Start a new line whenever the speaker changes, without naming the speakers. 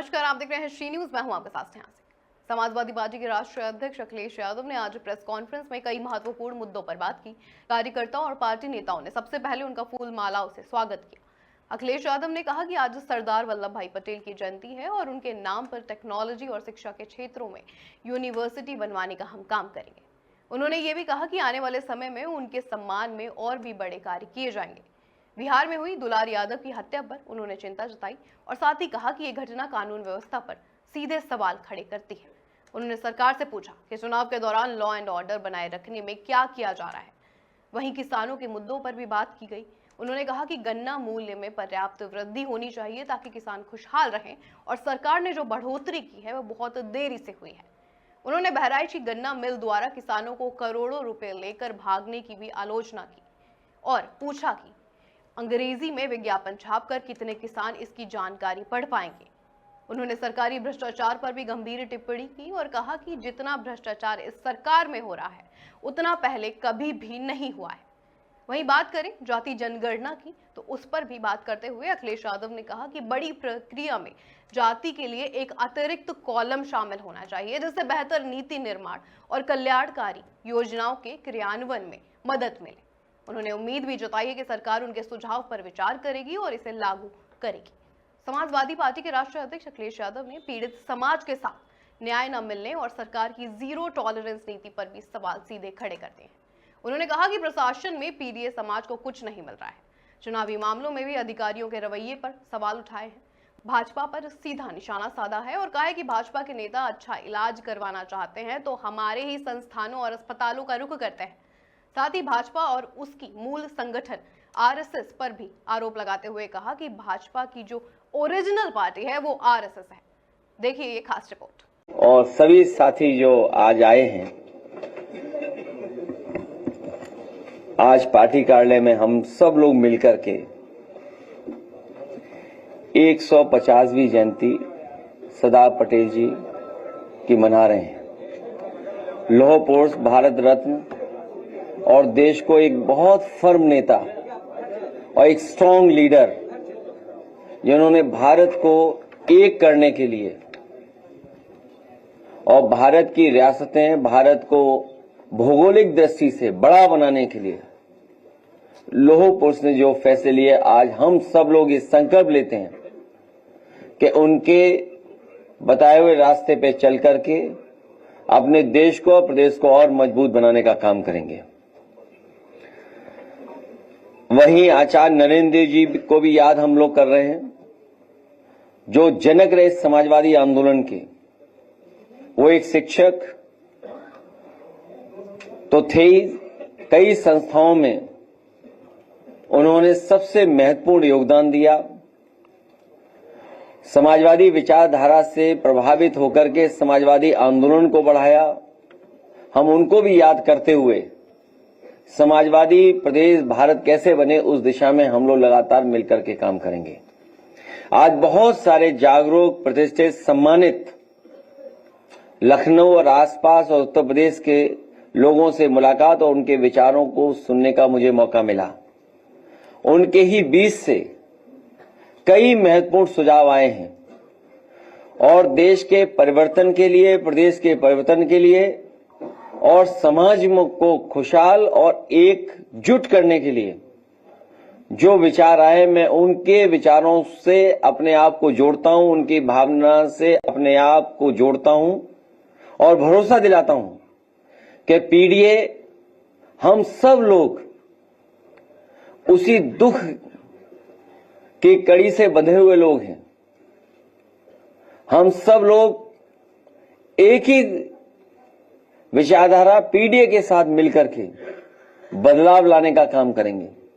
नमस्कार, आप देख रहे हैं श्री न्यूज। मैं हूं आपके साथ यहाँ से। समाजवादी पार्टी के राष्ट्रीय अध्यक्ष अखिलेश यादव ने आज प्रेस कॉन्फ्रेंस में कई महत्वपूर्ण मुद्दों पर बात की। कार्यकर्ताओं और पार्टी नेताओं ने सबसे पहले उनका फूल मालाओं से स्वागत किया। अखिलेश यादव ने कहा कि आज सरदार वल्लभ भाई पटेल की जयंती है और उनके नाम पर टेक्नोलॉजी और शिक्षा के क्षेत्रों में यूनिवर्सिटी बनवाने का हम काम करेंगे। उन्होंने ये भी कहा कि आने वाले समय में उनके सम्मान में और भी बड़े कार्य किए जाएंगे। बिहार में हुई दुलार यादव की हत्या पर उन्होंने चिंता जताई और साथ ही कहा कि यह घटना कानून व्यवस्था पर सीधे सवाल खड़े करती है। उन्होंने सरकार से पूछा कि चुनाव के दौरान लॉ एंड ऑर्डर बनाए रखने में क्या किया जा रहा है। वहीं किसानों के मुद्दों पर भी बात की गई। उन्होंने कहा कि गन्ना मूल्य में पर्याप्त वृद्धि होनी चाहिए ताकि किसान खुशहाल रहें और सरकार ने जो बढ़ोतरी की है वह बहुत देरी से हुई है। उन्होंने बहराइच की गन्ना मिल द्वारा किसानों को करोड़ों रुपए लेकर भागने की भी आलोचना की और पूछा कि अंग्रेजी में विज्ञापन छापकर कितने किसान इसकी जानकारी पढ़ पाएंगे। उन्होंने सरकारी भ्रष्टाचार पर भी गंभीर टिप्पणी की और कहा कि जितना भ्रष्टाचार इस सरकार में हो रहा है उतना पहले कभी भी नहीं हुआ है। वहीं बात करें जाति जनगणना की तो उस पर भी बात करते हुए अखिलेश यादव ने कहा कि बड़ी प्रक्रिया में जाति के लिए एक अतिरिक्त कॉलम शामिल होना चाहिए जिससे बेहतर नीति निर्माण और कल्याणकारी योजनाओं के क्रियान्वयन में मदद मिले। उन्होंने उम्मीद भी जताई है कि सरकार उनके सुझाव पर विचार करेगी और इसे लागू करेगी। समाजवादी पार्टी के राष्ट्रीय अध्यक्ष अखिलेश यादव ने पीड़ित समाज के साथ न्याय न मिलने और सरकार की जीरो टॉलरेंस नीति पर भी सवाल सीधे खड़े करते हैं। उन्होंने कहा कि प्रशासन में पीड़ित समाज को कुछ नहीं मिल रहा है। चुनावी मामलों में भी अधिकारियों के रवैये पर सवाल उठाए हैं। भाजपा पर सीधा निशाना साधा है और कहा है कि भाजपा के नेता अच्छा इलाज करवाना चाहते हैं तो हमारे ही संस्थानों और अस्पतालों का रुख करते हैं। साथ ही भाजपा और उसकी मूल संगठन आरएसएस पर भी आरोप लगाते हुए कहा कि भाजपा की जो ओरिजिनल पार्टी है वो आरएसएस है। देखिए ये खास रिपोर्ट।
और सभी साथी जो आज आए हैं, आज पार्टी कार्यालय में हम सब लोग मिलकर के 150वीं जयंती सरदार पटेल जी की मना रहे हैं। लौह पुरुष, भारत रत्न और देश को एक बहुत फर्म नेता और एक स्ट्रांग लीडर जिन्होंने भारत को एक करने के लिए और भारत की रियासतें, भारत को भौगोलिक दृष्टि से बड़ा बनाने के लिए लौह पुरुष ने जो फैसले लिए, आज हम सब लोग ये संकल्प लेते हैं कि उनके बताए हुए रास्ते पे चल करके अपने देश को और प्रदेश को और मजबूत बनाने का काम करेंगे। वहीं आचार्य नरेंद्र देव जी को भी याद हम लोग कर रहे हैं, जो जनक रहे समाजवादी आंदोलन के। वो एक शिक्षक तो थे ही, कई संस्थाओं में उन्होंने सबसे महत्वपूर्ण योगदान दिया। समाजवादी विचारधारा से प्रभावित होकर के समाजवादी आंदोलन को बढ़ाया। हम उनको भी याद करते हुए समाजवादी प्रदेश भारत कैसे बने उस दिशा में हम लोग लगातार मिलकर के काम करेंगे। आज बहुत सारे जागरूक, प्रतिष्ठित, सम्मानित लखनऊ और आसपास और उत्तर प्रदेश के लोगों से मुलाकात और उनके विचारों को सुनने का मुझे मौका मिला। उनके ही बीच से कई महत्वपूर्ण सुझाव आए हैं और देश के परिवर्तन के लिए, प्रदेश के परिवर्तन के लिए और समाज को खुशहाल और एकजुट करने के लिए जो विचार आए, मैं उनके विचारों से अपने आप को जोड़ता हूं, उनकी भावना से अपने आप को जोड़ता हूं और भरोसा दिलाता हूं कि पीढ़िए हम सब लोग उसी दुख की कड़ी से बंधे हुए लोग हैं। हम सब लोग एक ही विचारधारा पीढ़ी के साथ मिलकर के बदलाव लाने का काम करेंगे।